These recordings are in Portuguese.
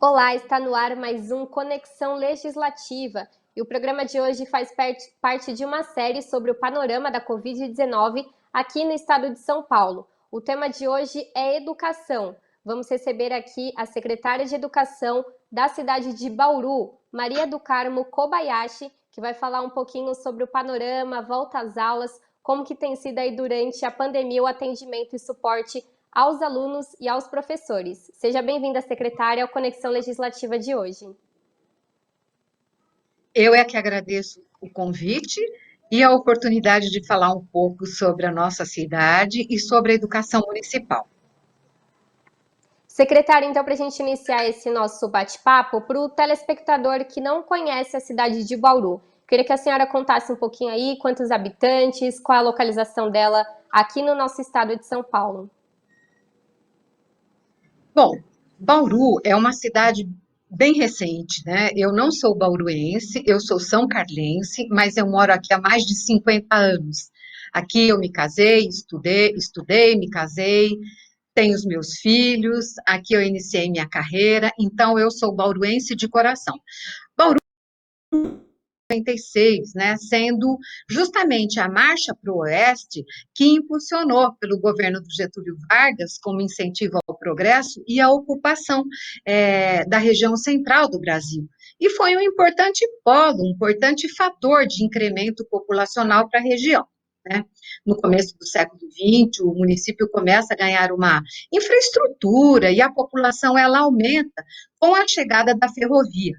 Olá, está no ar mais um Conexão Legislativa e o programa de hoje faz parte de uma série sobre o panorama da Covid-19 aqui no estado de São Paulo. O tema de hoje é educação. Vamos receber aqui a secretária de Educação da cidade de Bauru, Maria do Carmo Kobayashi, que vai falar um pouquinho sobre o panorama, volta às aulas, como que tem sido aí durante a pandemia o atendimento e suporte aos alunos e aos professores. Seja bem-vinda, secretária, ao Conexão Legislativa de hoje. Eu é que agradeço o convite e a oportunidade de falar um pouco sobre a nossa cidade e sobre a educação municipal. Secretária, então, para a gente iniciar esse nosso bate-papo, para o telespectador que não conhece a cidade de Bauru, queria que a senhora contasse um pouquinho aí quantos habitantes, qual a localização dela aqui no nosso estado de São Paulo. Bom, Bauru é uma cidade bem recente, né? Eu não sou bauruense, eu sou são carlense, mas eu moro aqui há mais de 50 anos. Aqui eu me casei, estudei, me casei, tenho os meus filhos, aqui eu iniciei minha carreira, então eu sou bauruense de coração. Bauru 96, né, sendo justamente a marcha para o Oeste que impulsionou pelo governo do Getúlio Vargas como incentivo ao progresso e à ocupação da região central do Brasil. E foi um importante polo, um importante fator de incremento populacional para a região. Né? No começo do século XX, o município começa a ganhar uma infraestrutura e a população ela aumenta com a chegada da ferrovia.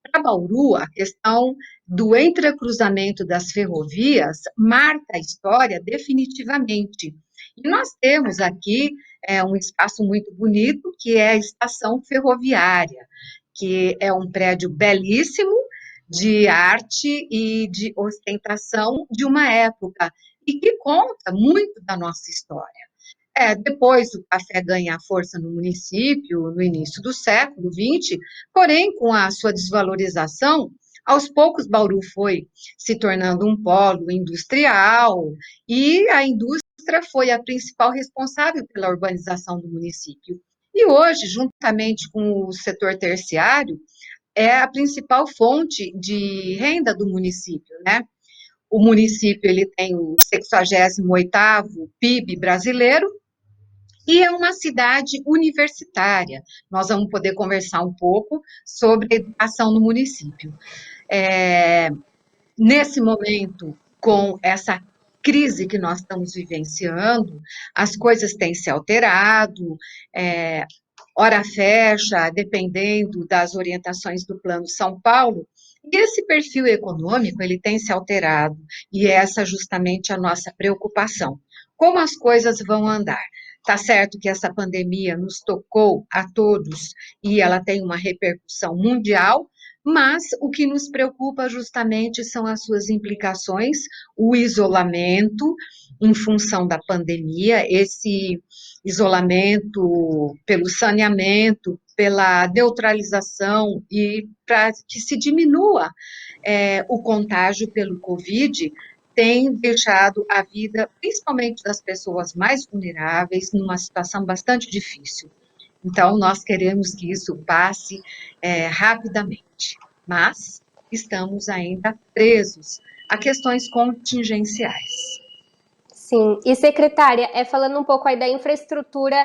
Para Bauru, a questão do entrecruzamento das ferrovias marca a história definitivamente. E nós temos aqui um espaço muito bonito, que é a estação ferroviária, que é um prédio belíssimo de arte e de ostentação de uma época, e que conta muito da nossa história. Depois o café ganha força no município, no início do século XX, porém, com a sua desvalorização, aos poucos Bauru foi se tornando um polo industrial, e a indústria foi a principal responsável pela urbanização do município. E hoje, juntamente com o setor terciário, é a principal fonte de renda do município, né? O município ele tem o 68º PIB brasileiro, e é uma cidade universitária. Nós vamos poder conversar um pouco sobre a educação no município. É, Nesse momento, com essa crise que nós estamos vivenciando, as coisas têm se alterado, hora fecha, dependendo das orientações do Plano São Paulo, e esse perfil econômico, ele tem se alterado, e essa é justamente a nossa preocupação. Como as coisas vão andar? Tá certo que essa pandemia nos tocou a todos e ela tem uma repercussão mundial, mas o que nos preocupa justamente são as suas implicações, o isolamento em função da pandemia, esse isolamento pelo saneamento, pela neutralização e para que se diminua o contágio pelo Covid, tem deixado a vida, principalmente das pessoas mais vulneráveis, numa situação bastante difícil. Então, nós queremos que isso passe rapidamente, mas estamos ainda presos a questões contingenciais. Sim, e secretária, falando um pouco aí da infraestrutura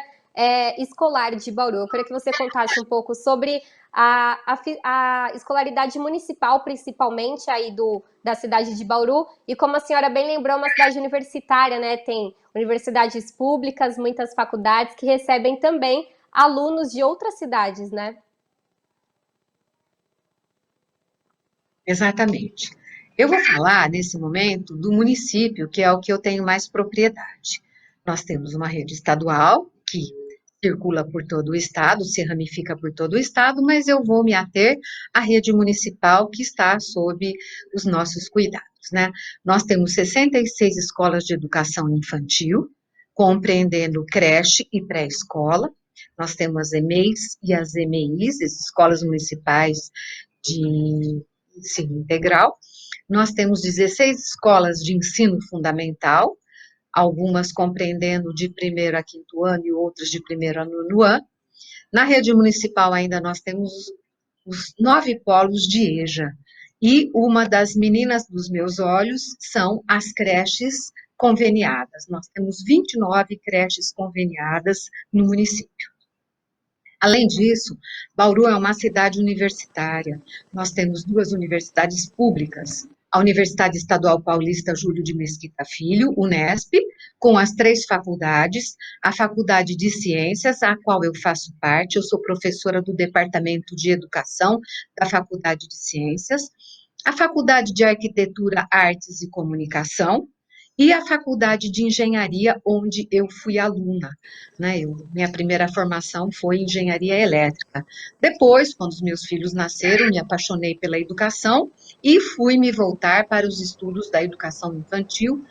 escolar de Bauru, eu queria que você contasse um pouco sobre a escolaridade municipal, principalmente aí da cidade de Bauru, e como a senhora bem lembrou, é uma cidade universitária, né? Tem universidades públicas, muitas faculdades que recebem também alunos de outras cidades, né? Exatamente. Eu vou falar, nesse momento, do município, que é o que eu tenho mais propriedade. Nós temos uma rede estadual, que circula por todo o estado, se ramifica por todo o estado, mas eu vou me ater à rede municipal, que está sob os nossos cuidados, né? Nós temos 66 escolas de educação infantil, compreendendo creche e pré-escola. Nós temos as EMEIs e as EMEIs, as escolas municipais de ensino integral. Nós temos 16 escolas de ensino fundamental, algumas compreendendo de primeiro a quinto ano e outras de primeiro a nono ano. Na rede municipal ainda nós temos os 9 polos de EJA, e uma das meninas dos meus olhos são as creches conveniadas. Nós temos 29 creches conveniadas no município. Além disso, Bauru é uma cidade universitária. Nós temos 2 universidades públicas, a Universidade Estadual Paulista Júlio de Mesquita Filho, Unesp, com as 3 faculdades, a Faculdade de Ciências, a qual eu faço parte, eu sou professora do Departamento de Educação da Faculdade de Ciências, a Faculdade de Arquitetura, Artes e Comunicação, e a Faculdade de Engenharia, onde eu fui aluna, né? Minha primeira formação foi em engenharia elétrica. Depois, quando os meus filhos nasceram, me apaixonei pela educação e fui me voltar para os estudos da educação infantil,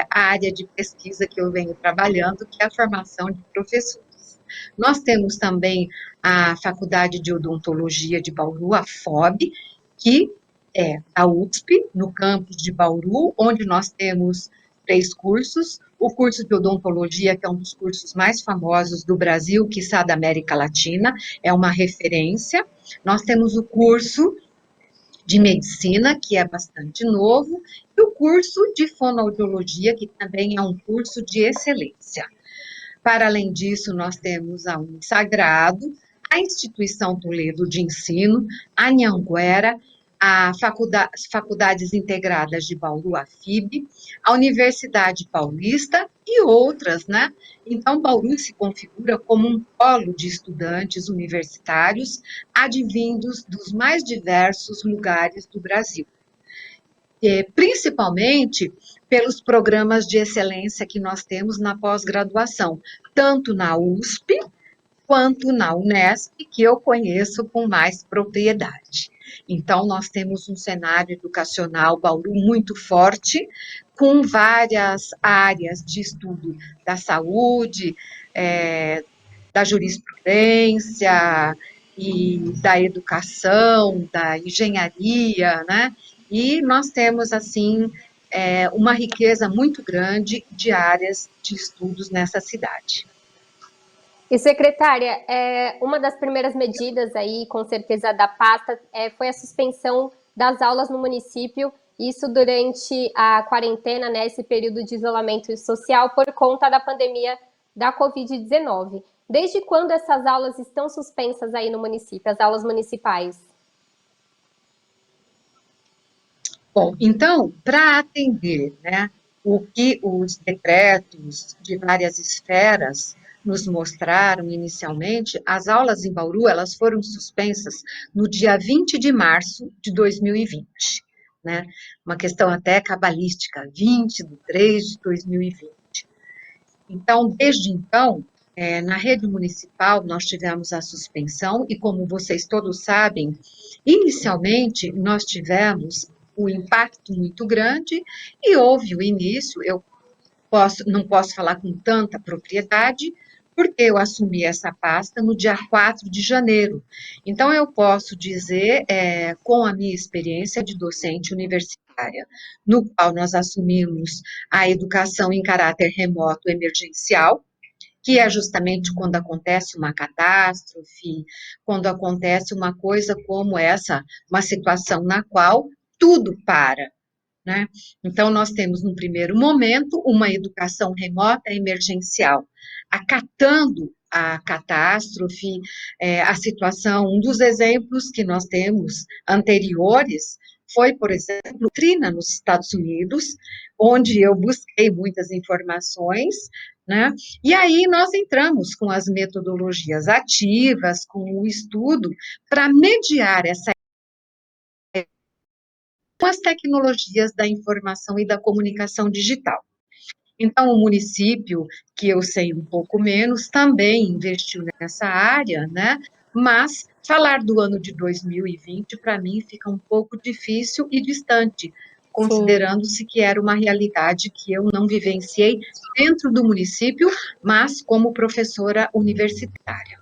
a área de pesquisa que eu venho trabalhando, que é a formação de professores. Nós temos também a Faculdade de Odontologia de Bauru, a FOB, que é a USP, no campus de Bauru, onde nós temos 3 cursos. O curso de odontologia, que é um dos cursos mais famosos do Brasil, quiçá da América Latina, é uma referência. Nós temos o curso de medicina, que é bastante novo, e o curso de fonoaudiologia, que também é um curso de excelência. Para além disso, nós temos a Unisagrado, a Instituição Toledo de Ensino, a Anhanguera, as Faculdades Integradas de Bauru, a FIB, a Universidade Paulista e outras, né? Então, Bauru se configura como um polo de estudantes universitários advindos dos mais diversos lugares do Brasil. Principalmente pelos programas de excelência que nós temos na pós-graduação, tanto na USP quanto na Unesp, que eu conheço com mais propriedade. Então, nós temos um cenário educacional Bauru muito forte, com várias áreas de estudo da saúde, da jurisprudência e da educação, da engenharia, né? E nós temos, assim, uma riqueza muito grande de áreas de estudos nessa cidade. E, secretária, uma das primeiras medidas aí, com certeza, da pasta foi a suspensão das aulas no município, isso durante a quarentena, né, esse período de isolamento social por conta da pandemia da Covid-19. Desde quando essas aulas estão suspensas aí no município, as aulas municipais? Bom, então, para atender, né, o que os decretos de várias esferas nos mostraram inicialmente, as aulas em Bauru, elas foram suspensas no dia 20 de março de 2020, né? Uma questão até cabalística, 20 de 3 de 2020. Então, desde então, na rede municipal, nós tivemos a suspensão, e como vocês todos sabem, inicialmente nós tivemos um impacto muito grande, e houve o início, não posso falar com tanta propriedade, porque eu assumi essa pasta no dia 4 de janeiro. Então, eu posso dizer, com a minha experiência de docente universitária, no qual nós assumimos a educação em caráter remoto emergencial, que é justamente quando acontece uma catástrofe, quando acontece uma coisa como essa, uma situação na qual tudo para, né? Então, nós temos, no primeiro momento, uma educação remota emergencial, acatando a catástrofe, a situação. Um dos exemplos que nós temos anteriores foi, por exemplo, Trina, nos Estados Unidos, onde eu busquei muitas informações, né? E aí nós entramos com as metodologias ativas, com o estudo, para mediar essa com as tecnologias da informação e da comunicação digital. Então, o município, que eu sei um pouco menos, também investiu nessa área, né? Mas falar do ano de 2020, para mim, fica um pouco difícil e distante, considerando-se que era uma realidade que eu não vivenciei dentro do município, mas como professora universitária.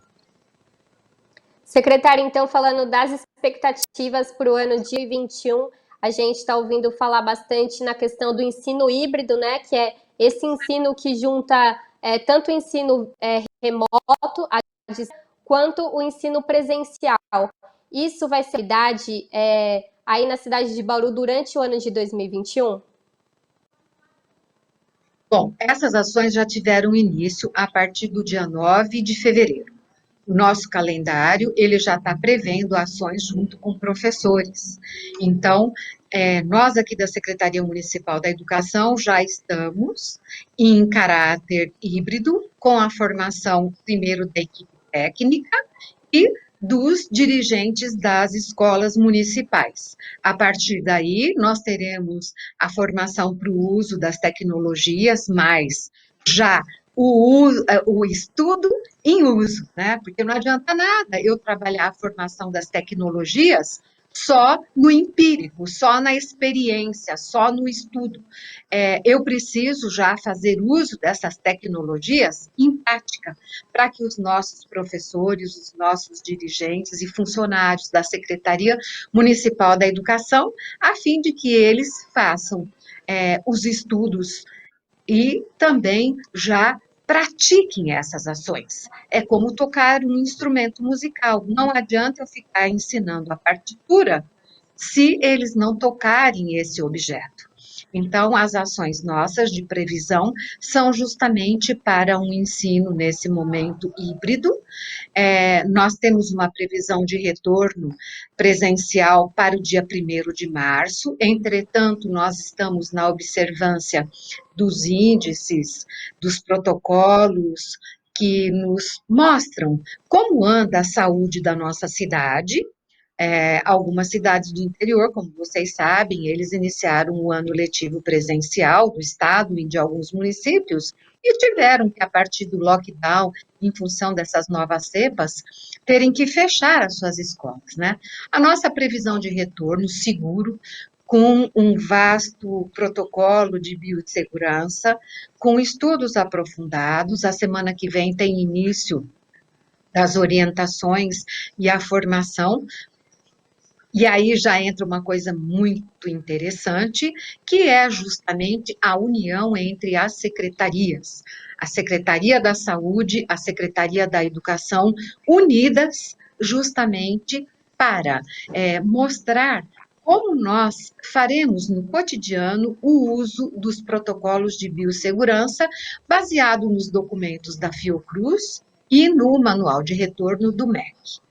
Secretária, então, falando das expectativas para o ano de 2021, a gente está ouvindo falar bastante na questão do ensino híbrido, né? Que é esse ensino que junta tanto o ensino remoto, quanto o ensino presencial. Isso vai ser realidade aí na cidade de Bauru durante o ano de 2021? Bom, essas ações já tiveram início a partir do dia 9 de fevereiro. O nosso calendário, ele já está prevendo ações junto com professores. Então, nós aqui da Secretaria Municipal da Educação já estamos em caráter híbrido, com a formação primeiro da equipe técnica e dos dirigentes das escolas municipais. A partir daí, nós teremos a formação para o uso das tecnologias, mas já o estudo em uso, né? Porque não adianta nada eu trabalhar a formação das tecnologias só no empírico, só na experiência, só no estudo. Eu preciso já fazer uso dessas tecnologias em prática, para que os nossos professores, os nossos dirigentes e funcionários da Secretaria Municipal da Educação, a fim de que eles façam os estudos e também já pratiquem essas ações. É como tocar um instrumento musical. Não adianta eu ficar ensinando a partitura se eles não tocarem esse objeto. Então, as ações nossas de previsão são justamente para um ensino nesse momento híbrido. Nós temos uma previsão de retorno presencial para o dia 1º de março, entretanto, nós estamos na observância dos índices, dos protocolos que nos mostram como anda a saúde da nossa cidade. Algumas cidades do interior, como vocês sabem, eles iniciaram o ano letivo presencial do estado e de alguns municípios e tiveram que, a partir do lockdown, em função dessas novas cepas, terem que fechar as suas escolas, né? A nossa previsão de retorno seguro, com um vasto protocolo de biossegurança, com estudos aprofundados. A semana que vem tem início das orientações e a formação. E aí já entra uma coisa muito interessante, que é justamente a união entre as secretarias. A Secretaria da Saúde, a Secretaria da Educação, unidas justamente para mostrar como nós faremos no cotidiano o uso dos protocolos de biossegurança, baseado nos documentos da Fiocruz e no Manual de Retorno do MEC.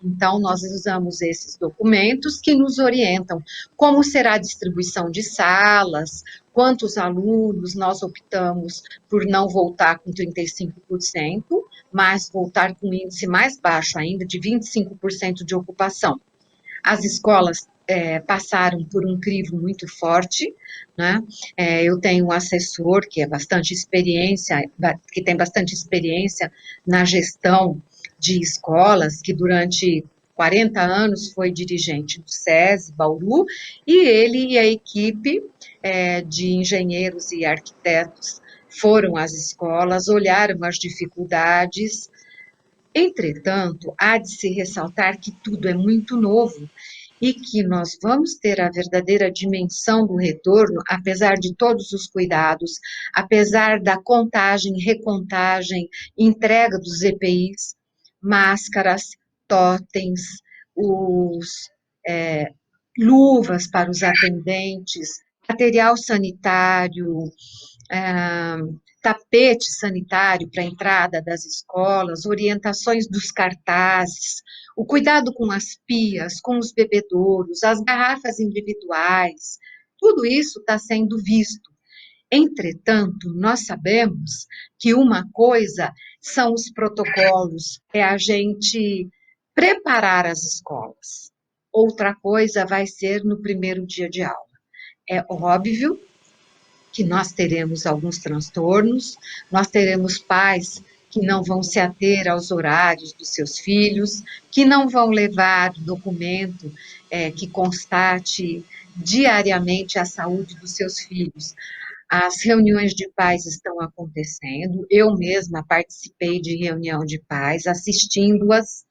Então, nós usamos esses documentos que nos orientam como será a distribuição de salas, quantos alunos. Nós optamos por não voltar com 35%, mas voltar com um índice mais baixo ainda, de 25% de ocupação. As escolas passaram por um crivo muito forte, né? Eu tenho um assessor que tem bastante experiência na gestão de escolas, que durante 40 anos foi dirigente do SESI Bauru, e ele e a equipe de engenheiros e arquitetos foram às escolas, olharam as dificuldades. Entretanto, há de se ressaltar que tudo é muito novo e que nós vamos ter a verdadeira dimensão do retorno, apesar de todos os cuidados, apesar da contagem, recontagem, entrega dos EPIs, máscaras, totens, os luvas para os atendentes, material sanitário, tapete sanitário para a entrada das escolas, orientações dos cartazes, o cuidado com as pias, com os bebedouros, as garrafas individuais, tudo isso está sendo visto. Entretanto, nós sabemos que uma coisa são os protocolos, é a gente preparar as escolas. Outra coisa vai ser no primeiro dia de aula. É óbvio que nós teremos alguns transtornos, nós teremos pais que não vão se ater aos horários dos seus filhos, que não vão levar documento que constate diariamente a saúde dos seus filhos. As reuniões de pais estão acontecendo, eu mesma participei de reunião de pais, assistindo-as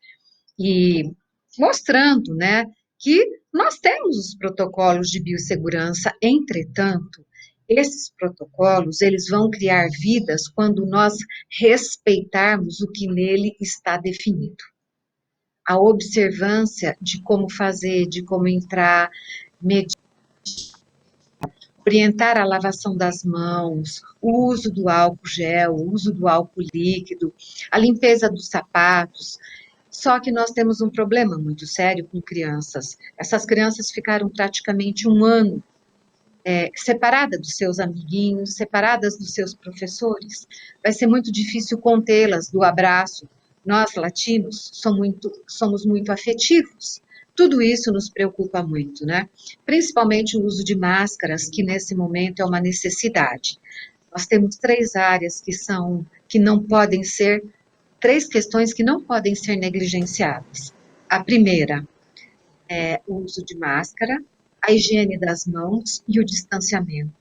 e mostrando, né, que nós temos os protocolos de biossegurança. Entretanto, esses protocolos, eles vão criar vidas quando nós respeitarmos o que nele está definido. a observância de como fazer, de como entrar, medir, orientar a lavação das mãos, o uso do álcool gel, o uso do álcool líquido, a limpeza dos sapatos. Só que nós temos um problema muito sério com crianças. Essas crianças ficaram praticamente um ano separadas dos seus amiguinhos, separadas dos seus professores. Vai ser muito difícil contê-las do abraço. Nós, latinos, somos muito afetivos. Tudo isso nos preocupa muito, né? Principalmente o uso de máscaras, que nesse momento é uma necessidade. Nós temos três áreas que não podem ser, três questões que não podem ser negligenciadas. A primeira, o uso de máscara, a higiene das mãos e o distanciamento.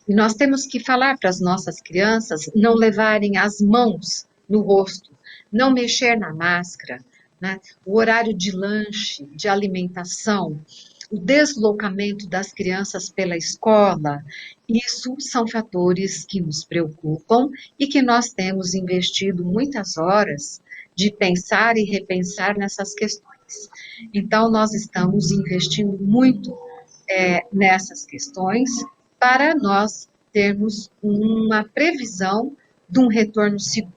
E nós temos que falar para as nossas crianças não levarem as mãos no rosto, não mexer na máscara, né? O horário de lanche, de alimentação, o deslocamento das crianças pela escola, isso são fatores que nos preocupam e que nós temos investido muitas horas de pensar e repensar nessas questões. Então, nós estamos investindo muito nessas questões para nós termos uma previsão de um retorno seguro.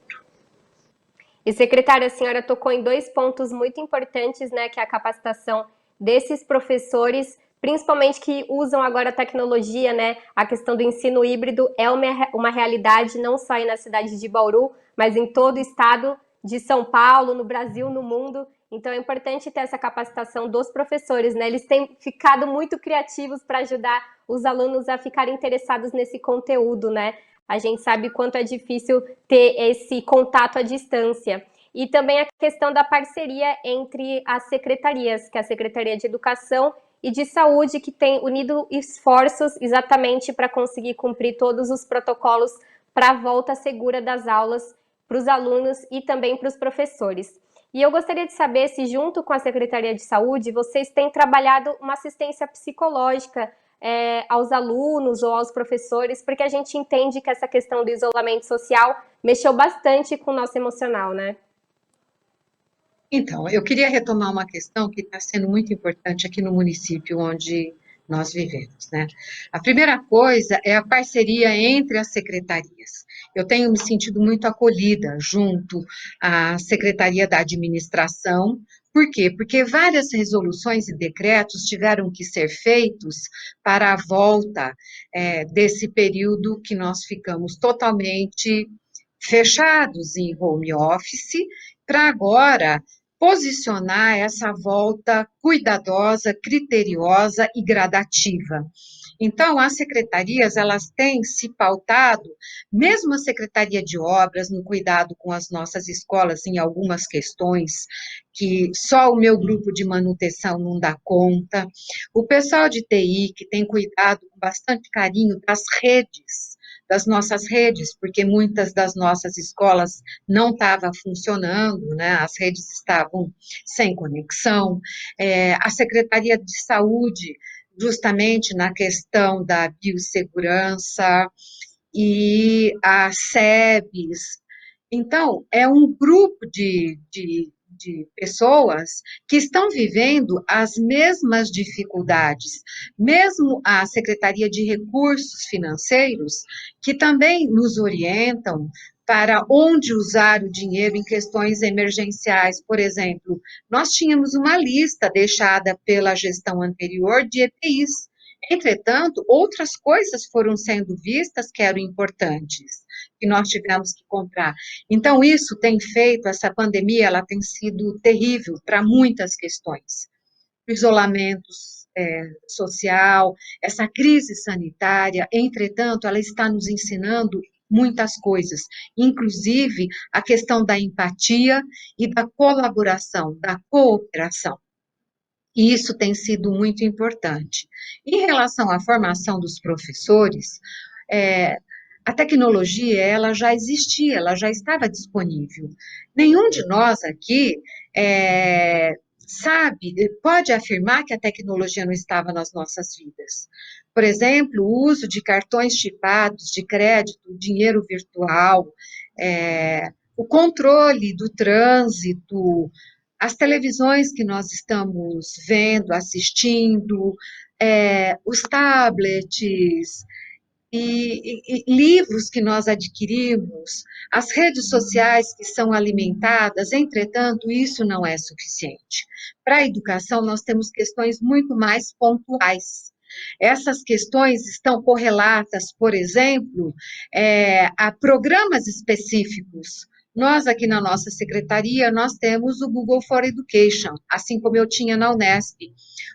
E, secretária, a senhora tocou em dois pontos muito importantes, né, que é a capacitação desses professores, principalmente que usam agora a tecnologia, né, a questão do ensino híbrido é uma realidade não só aí na cidade de Bauru, mas em todo o estado de São Paulo, no Brasil, no mundo. Então é importante ter essa capacitação dos professores, né? Eles têm ficado muito criativos para ajudar os alunos a ficarem interessados nesse conteúdo, né? A gente sabe quanto é difícil ter esse contato à distância. E também a questão da parceria entre as secretarias, que é a Secretaria de Educação e de Saúde, que tem unido esforços exatamente para conseguir cumprir todos os protocolos para a volta segura das aulas para os alunos e também para os professores. E eu gostaria de saber se, junto com a Secretaria de Saúde, vocês têm trabalhado uma assistência psicológica aos alunos ou aos professores, porque a gente entende que essa questão do isolamento social mexeu bastante com o nosso emocional, né? Então, eu queria retomar uma questão que está sendo muito importante aqui no município onde nós vivemos, né? A primeira coisa é a parceria entre as secretarias. Eu tenho me sentido muito acolhida junto à Secretaria da Administração. Por quê? Porque várias resoluções e decretos tiveram que ser feitos para a volta desse período que nós ficamos totalmente fechados em home office, para agora posicionar essa volta cuidadosa, criteriosa e gradativa. Então, as secretarias, elas têm se pautado, mesmo a Secretaria de Obras, no cuidado com as nossas escolas em algumas questões que só o meu grupo de manutenção não dá conta, o pessoal de TI, que tem cuidado com bastante carinho das nossas redes, porque muitas das nossas escolas não estavam funcionando, né? As redes estavam sem conexão. A Secretaria de Saúde, justamente na questão da biossegurança, e a SEBS. Então, é um grupo de pessoas que estão vivendo as mesmas dificuldades, mesmo a Secretaria de Recursos Financeiros, que também nos orientam para onde usar o dinheiro em questões emergenciais. Por exemplo, nós tínhamos uma lista deixada pela gestão anterior de EPIs. Entretanto, outras coisas foram sendo vistas que eram importantes, que nós tivemos que comprar. Então, isso tem feito, essa pandemia, ela tem sido terrível para muitas questões. O isolamento social, essa crise sanitária, entretanto, ela está nos ensinando muitas coisas, inclusive a questão da empatia e da colaboração, da cooperação. E isso tem sido muito importante. Em relação à formação dos professores, é, a tecnologia, ela já existia, ela já estava disponível. Nenhum de nós aqui sabe, pode afirmar que a tecnologia não estava nas nossas vidas. Por exemplo, o uso de cartões chipados, de crédito, dinheiro virtual, o controle do trânsito, as televisões que nós estamos vendo, assistindo, os tablets, e livros que nós adquirimos, as redes sociais que são alimentadas, entretanto, isso não é suficiente. Para a educação, nós temos questões muito mais pontuais. Essas questões estão correlatas, por exemplo, a programas específicos. Nós, aqui na nossa secretaria, nós temos o Google for Education, assim como eu tinha na Unesp.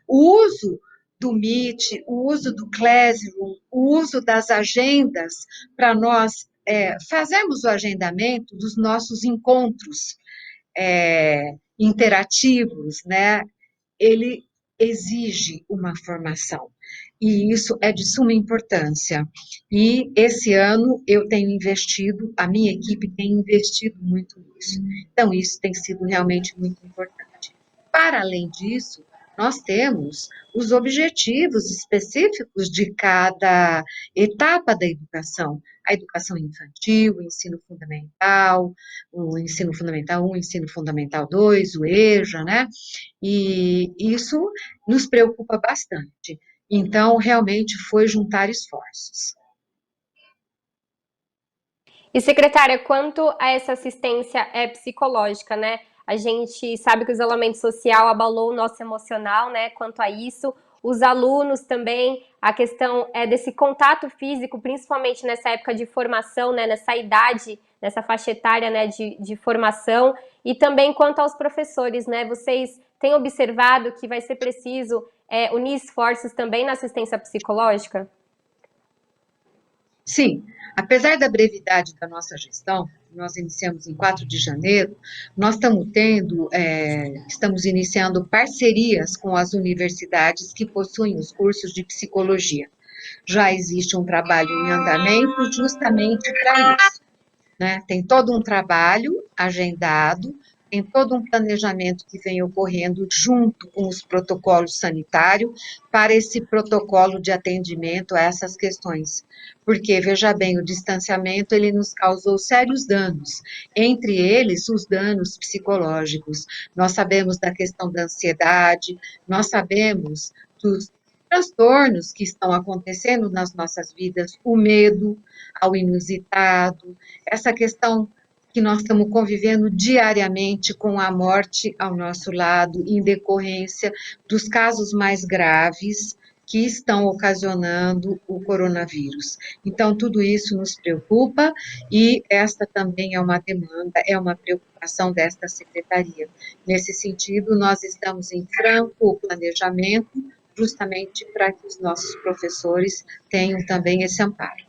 O uso do Meet, o uso do Classroom, o uso das agendas para nós fazermos o agendamento dos nossos encontros interativos, né? Ele exige uma formação. E isso é de suma importância. E esse ano eu tenho investido, a minha equipe tem investido muito nisso. Então, isso tem sido realmente muito importante. Para além disso, nós temos os objetivos específicos de cada etapa da educação. A educação infantil, o ensino fundamental 1, o ensino fundamental 2, o EJA, né? E isso nos preocupa bastante. Então, realmente foi juntar esforços. E, secretária, quanto a essa assistência psicológica, né? A gente sabe que o isolamento social abalou o nosso emocional, né? Quanto a isso, os alunos também, a questão desse contato físico, principalmente nessa época de formação, né? Nessa idade, nessa faixa etária, né? De formação, e também quanto aos professores, né? Vocês têm observado que vai ser preciso unir esforços também na assistência psicológica? Sim, apesar da brevidade da nossa gestão, nós iniciamos em 4 de janeiro, nós estamos iniciando parcerias com as universidades que possuem os cursos de psicologia. Já existe um trabalho em andamento justamente para isso, né? Tem todo um trabalho agendado, tem todo um planejamento que vem ocorrendo junto com os protocolos sanitários para esse protocolo de atendimento a essas questões. Porque, veja bem, o distanciamento, ele nos causou sérios danos, entre eles os danos psicológicos. Nós sabemos da questão da ansiedade, nós sabemos dos transtornos que estão acontecendo nas nossas vidas, o medo ao inusitado, essa questão que nós estamos convivendo diariamente com a morte ao nosso lado, em decorrência dos casos mais graves que estão ocasionando o coronavírus. Então, tudo isso nos preocupa e esta também é uma demanda, é uma preocupação desta secretaria. Nesse sentido, nós estamos em franco planejamento, justamente para que os nossos professores tenham também esse amparo.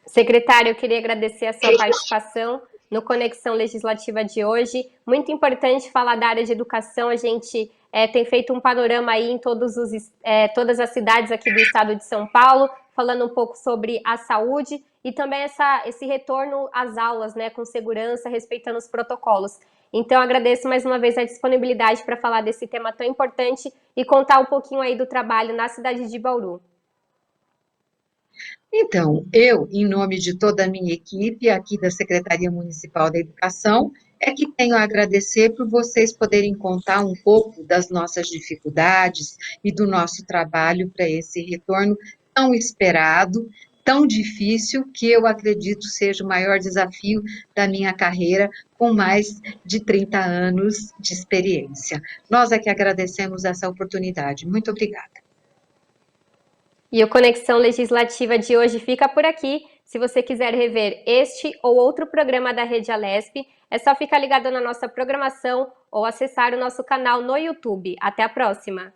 Secretário, eu queria agradecer a sua participação no Conexão Legislativa de hoje. Muito importante falar da área de educação. A gente tem feito um panorama aí em todas as cidades aqui do estado de São Paulo, falando um pouco sobre a saúde e também esse retorno às aulas, né, com segurança, respeitando os protocolos. Então, agradeço mais uma vez a disponibilidade para falar desse tema tão importante e contar um pouquinho aí do trabalho na cidade de Bauru. Então, eu, em nome de toda a minha equipe, aqui da Secretaria Municipal da Educação, é que tenho a agradecer por vocês poderem contar um pouco das nossas dificuldades e do nosso trabalho para esse retorno tão esperado, tão difícil, que eu acredito seja o maior desafio da minha carreira, com mais de 30 anos de experiência. Nós é que agradecemos essa oportunidade. Muito obrigada. E o Conexão Legislativa de hoje fica por aqui. Se você quiser rever este ou outro programa da Rede Alesp, é só ficar ligado na nossa programação ou acessar o nosso canal no YouTube. Até a próxima!